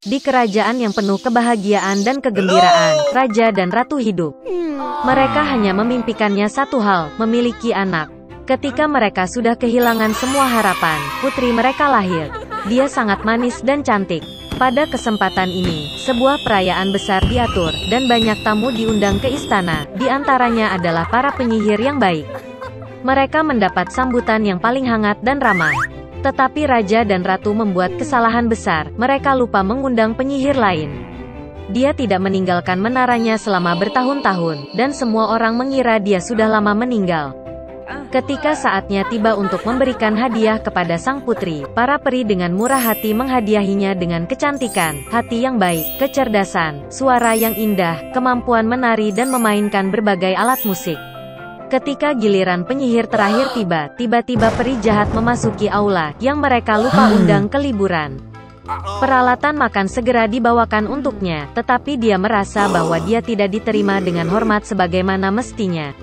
Di kerajaan yang penuh kebahagiaan dan kegembiraan, raja dan ratu hidup. Mereka hanya memimpikannya satu hal, memiliki anak. Ketika mereka sudah kehilangan semua harapan, putri mereka lahir. Dia sangat manis dan cantik. Pada kesempatan ini, sebuah perayaan besar diatur, dan banyak tamu diundang ke istana, di antaranya adalah para penyihir yang baik. Mereka mendapat sambutan yang paling hangat dan ramah. Tetapi raja dan ratu membuat kesalahan besar, mereka lupa mengundang penyihir lain. Dia tidak meninggalkan menaranya selama bertahun-tahun, dan semua orang mengira dia sudah lama meninggal. Ketika saatnya tiba untuk memberikan hadiah kepada sang putri, para peri dengan murah hati menghadiahinya dengan kecantikan, hati yang baik, kecerdasan, suara yang indah, kemampuan menari dan memainkan berbagai alat musik. Ketika giliran penyihir terakhir tiba, tiba-tiba peri jahat memasuki aula, yang mereka lupa undang ke liburan. Peralatan makan segera dibawakan untuknya, tetapi dia merasa bahwa dia tidak diterima dengan hormat sebagaimana mestinya.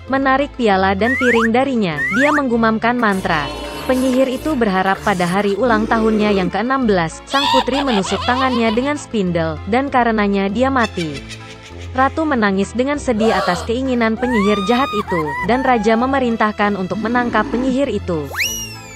Menarik piala dan piring darinya, dia menggumamkan mantra. Penyihir itu berharap pada hari ulang tahunnya yang ke-16, sang putri menusuk tangannya dengan spindle, dan karenanya dia mati. Ratu menangis dengan sedih atas keinginan penyihir jahat itu, dan raja memerintahkan untuk menangkap penyihir itu.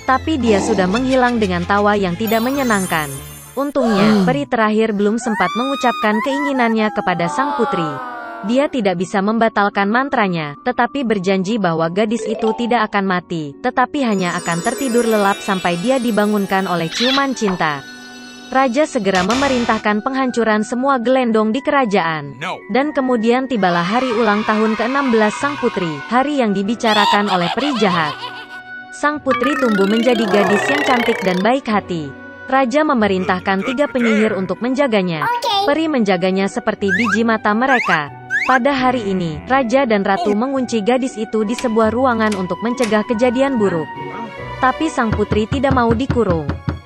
Tapi dia sudah menghilang dengan tawa yang tidak menyenangkan. Untungnya, peri terakhir belum sempat mengucapkan keinginannya kepada sang putri. Dia tidak bisa membatalkan mantranya, tetapi berjanji bahwa gadis itu tidak akan mati, tetapi hanya akan tertidur lelap sampai dia dibangunkan oleh ciuman cinta. Raja segera memerintahkan penghancuran semua gelendong di kerajaan. Dan kemudian tibalah hari ulang tahun ke-16 sang putri, hari yang dibicarakan oleh peri jahat. Sang putri tumbuh menjadi gadis yang cantik dan baik hati. Raja memerintahkan 3 penyihir untuk menjaganya. Peri menjaganya seperti biji mata mereka. Pada hari ini, raja dan ratu mengunci gadis itu di sebuah ruangan untuk mencegah kejadian buruk. Tapi sang putri tidak mau dikurung.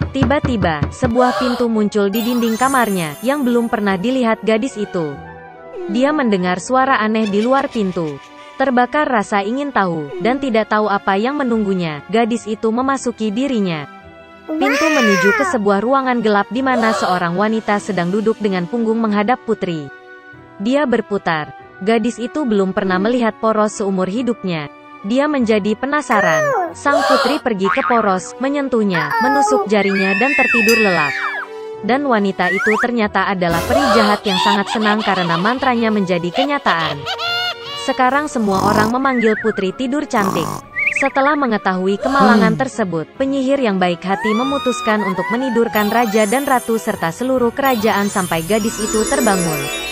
Tiba-tiba, sebuah pintu muncul di dinding kamarnya, yang belum pernah dilihat gadis itu. Dia mendengar suara aneh di luar pintu. Terbakar rasa ingin tahu, dan tidak tahu apa yang menunggunya, gadis itu memasuki dirinya. Pintu menuju ke sebuah ruangan gelap di mana seorang wanita sedang duduk dengan punggung menghadap putri. Dia berputar. Gadis itu belum pernah melihat poros seumur hidupnya. Dia menjadi penasaran. Sang putri pergi ke poros, menyentuhnya, menusuk jarinya dan tertidur lelap. Dan wanita itu ternyata adalah peri jahat yang sangat senang karena mantranya menjadi kenyataan. Sekarang semua orang memanggil putri tidur cantik. Setelah mengetahui kemalangan tersebut, penyihir yang baik hati memutuskan untuk menidurkan raja dan ratu serta seluruh kerajaan sampai gadis itu terbangun.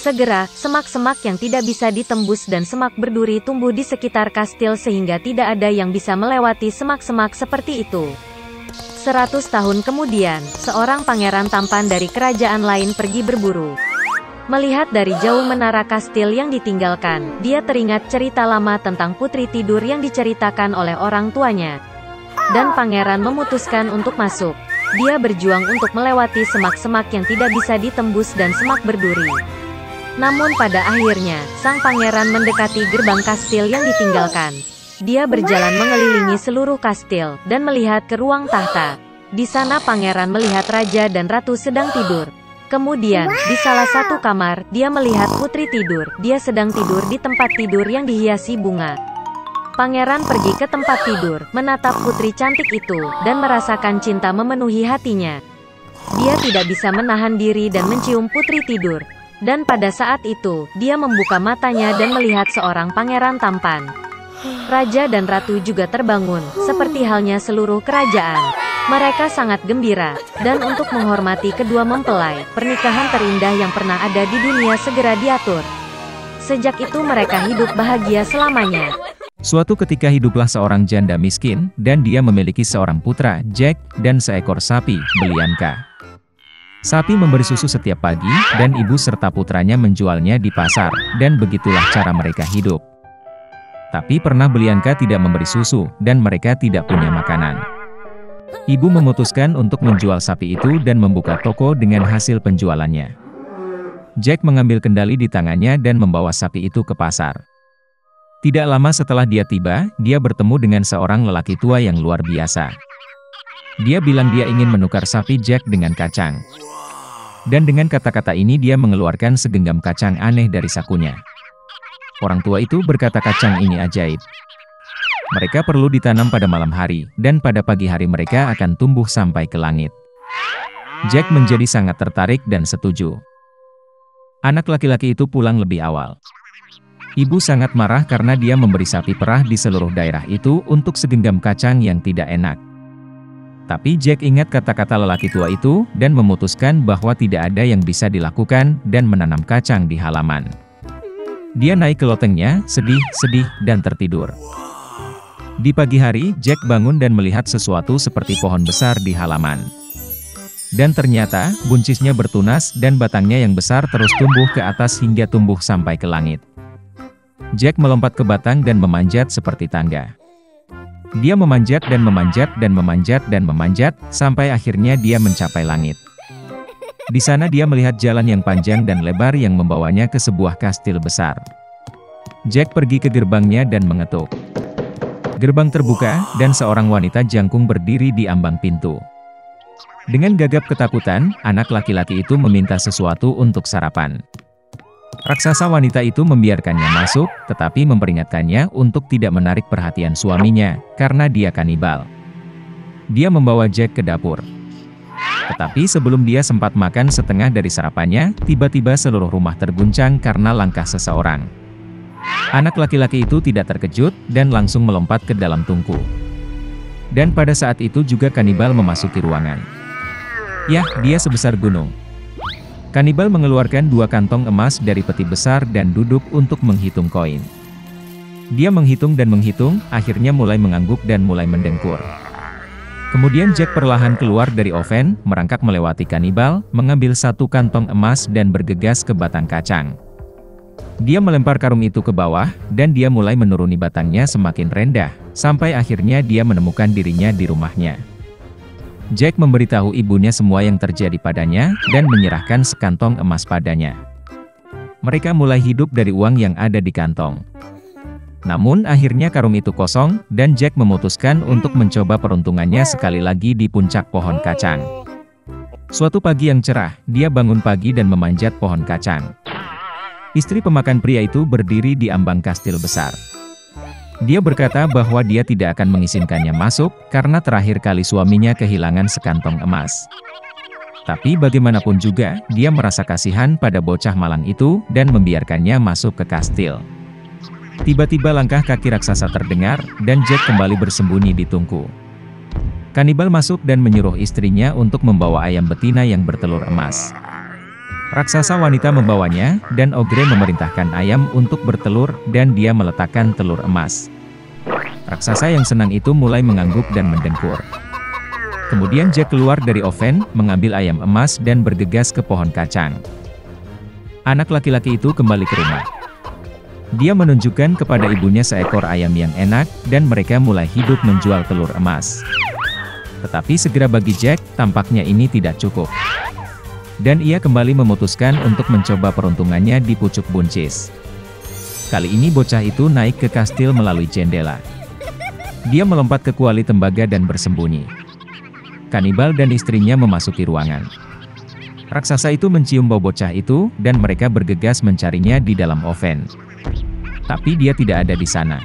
Segera, semak-semak yang tidak bisa ditembus dan semak berduri tumbuh di sekitar kastil sehingga tidak ada yang bisa melewati semak-semak seperti itu. 100 tahun kemudian, seorang pangeran tampan dari kerajaan lain pergi berburu. Melihat dari jauh menara kastil yang ditinggalkan, dia teringat cerita lama tentang putri tidur yang diceritakan oleh orang tuanya. Dan pangeran memutuskan untuk masuk. Dia berjuang untuk melewati semak-semak yang tidak bisa ditembus dan semak berduri. Namun pada akhirnya, sang pangeran mendekati gerbang kastil yang ditinggalkan. Dia berjalan mengelilingi seluruh kastil, dan melihat ke ruang tahta. Di sana pangeran melihat raja dan ratu sedang tidur. Kemudian, di salah satu kamar, dia melihat putri tidur. Dia sedang tidur di tempat tidur yang dihiasi bunga. Pangeran pergi ke tempat tidur, menatap putri cantik itu, dan merasakan cinta memenuhi hatinya. Dia tidak bisa menahan diri dan mencium putri tidur. Dan pada saat itu, dia membuka matanya dan melihat seorang pangeran tampan. Raja dan ratu juga terbangun, seperti halnya seluruh kerajaan. Mereka sangat gembira, dan untuk menghormati kedua mempelai, pernikahan terindah yang pernah ada di dunia segera diatur. Sejak itu mereka hidup bahagia selamanya. Suatu ketika hiduplah seorang janda miskin, dan dia memiliki seorang putra, Jack, dan seekor sapi, Belianka. Sapi memberi susu setiap pagi, dan ibu serta putranya menjualnya di pasar, dan begitulah cara mereka hidup. Tapi pernah Belianka tidak memberi susu, dan mereka tidak punya makanan. Ibu memutuskan untuk menjual sapi itu dan membuka toko dengan hasil penjualannya. Jack mengambil kendali di tangannya dan membawa sapi itu ke pasar. Tidak lama setelah dia tiba, dia bertemu dengan seorang lelaki tua yang luar biasa. Dia bilang dia ingin menukar sapi Jack dengan kacang. Dan dengan kata-kata ini dia mengeluarkan segenggam kacang aneh dari sakunya. Orang tua itu berkata kacang ini ajaib. Mereka perlu ditanam pada malam hari, dan pada pagi hari mereka akan tumbuh sampai ke langit. Jack menjadi sangat tertarik dan setuju. Anak laki-laki itu pulang lebih awal. Ibu sangat marah karena dia memberi sapi perah di seluruh daerah itu untuk segenggam kacang yang tidak enak. Tapi Jack ingat kata-kata lelaki tua itu, dan memutuskan bahwa tidak ada yang bisa dilakukan, dan menanam kacang di halaman. Dia naik ke lotengnya, sedih, dan tertidur. Di pagi hari, Jack bangun dan melihat sesuatu seperti pohon besar di halaman. Dan ternyata, buncisnya bertunas dan batangnya yang besar terus tumbuh ke atas hingga tumbuh sampai ke langit. Jack melompat ke batang dan memanjat seperti tangga. Dia memanjat dan memanjat dan memanjat dan memanjat, sampai akhirnya dia mencapai langit. Di sana dia melihat jalan yang panjang dan lebar yang membawanya ke sebuah kastil besar. Jack pergi ke gerbangnya dan mengetuk. Gerbang terbuka, dan seorang wanita jangkung berdiri di ambang pintu. Dengan gagap ketakutan, anak laki-laki itu meminta sesuatu untuk sarapan. Raksasa wanita itu membiarkannya masuk, tetapi memperingatkannya untuk tidak menarik perhatian suaminya, karena dia kanibal. Dia membawa Jack ke dapur. Tetapi sebelum dia sempat makan setengah dari sarapannya, tiba-tiba seluruh rumah terguncang karena langkah seseorang. Anak laki-laki itu tidak terkejut, dan langsung melompat ke dalam tungku. Dan pada saat itu juga kanibal memasuki ruangan. Yah, dia sebesar gunung. Kanibal mengeluarkan 2 kantong emas dari peti besar dan duduk untuk menghitung koin. Dia menghitung dan menghitung, akhirnya mulai mengangguk dan mulai mendengkur. Kemudian Jack perlahan keluar dari oven, merangkak melewati kanibal, mengambil 1 kantong emas dan bergegas ke batang kacang. Dia melempar karung itu ke bawah, dan dia mulai menuruni batangnya semakin rendah, sampai akhirnya dia menemukan dirinya di rumahnya. Jack memberitahu ibunya semua yang terjadi padanya, dan menyerahkan sekantong emas padanya. Mereka mulai hidup dari uang yang ada di kantong. Namun akhirnya karung itu kosong, dan Jack memutuskan untuk mencoba peruntungannya sekali lagi di puncak pohon kacang. Suatu pagi yang cerah, dia bangun pagi dan memanjat pohon kacang. Istri pemakan pria itu berdiri di ambang kastil besar. Dia berkata bahwa dia tidak akan mengizinkannya masuk, karena terakhir kali suaminya kehilangan sekantong emas. Tapi bagaimanapun juga, dia merasa kasihan pada bocah malang itu, dan membiarkannya masuk ke kastil. Tiba-tiba langkah kaki raksasa terdengar, dan Jack kembali bersembunyi di tungku. Kanibal masuk dan menyuruh istrinya untuk membawa ayam betina yang bertelur emas. Raksasa wanita membawanya, dan Ogre memerintahkan ayam untuk bertelur, dan dia meletakkan telur emas. Raksasa yang senang itu mulai mengangguk dan mendengkur. Kemudian Jack keluar dari oven, mengambil ayam emas dan bergegas ke pohon kacang. Anak laki-laki itu kembali ke rumah. Dia menunjukkan kepada ibunya seekor ayam yang enak, dan mereka mulai hidup menjual telur emas. Tetapi segera bagi Jack, tampaknya ini tidak cukup. Dan ia kembali memutuskan untuk mencoba peruntungannya di pucuk buncis. Kali ini bocah itu naik ke kastil melalui jendela. Dia melompat ke kuali tembaga dan bersembunyi. Kanibal dan istrinya memasuki ruangan. Raksasa itu mencium bau bocah itu, dan mereka bergegas mencarinya di dalam oven. Tapi dia tidak ada di sana.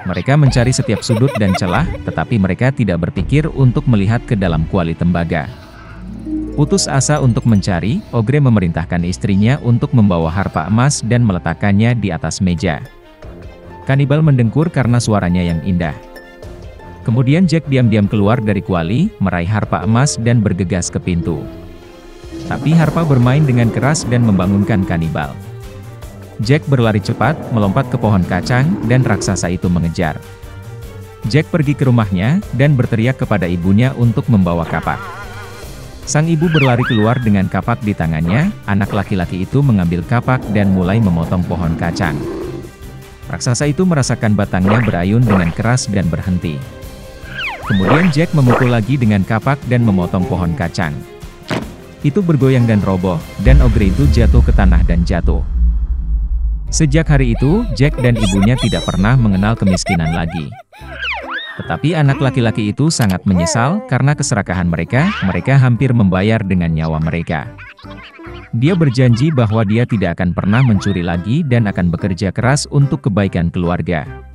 Mereka mencari setiap sudut dan celah, tetapi mereka tidak berpikir untuk melihat ke dalam kuali tembaga. Putus asa untuk mencari, Ogre memerintahkan istrinya untuk membawa harpa emas dan meletakkannya di atas meja. Kanibal mendengkur karena suaranya yang indah. Kemudian Jack diam-diam keluar dari kuali, meraih harpa emas dan bergegas ke pintu. Tapi harpa bermain dengan keras dan membangunkan kanibal. Jack berlari cepat, melompat ke pohon kacang, dan raksasa itu mengejar. Jack pergi ke rumahnya, dan berteriak kepada ibunya untuk membawa kapak. Sang ibu berlari keluar dengan kapak di tangannya, anak laki-laki itu mengambil kapak dan mulai memotong pohon kacang. Raksasa itu merasakan batangnya berayun dengan keras dan berhenti. Kemudian Jack memukul lagi dengan kapak dan memotong pohon kacang. Itu bergoyang dan roboh, dan Ogre itu jatuh ke tanah dan jatuh. Sejak hari itu, Jack dan ibunya tidak pernah mengenal kemiskinan lagi. Tetapi anak laki-laki itu sangat menyesal karena keserakahan mereka hampir membayar dengan nyawa mereka. Dia berjanji bahwa dia tidak akan pernah mencuri lagi dan akan bekerja keras untuk kebaikan keluarga.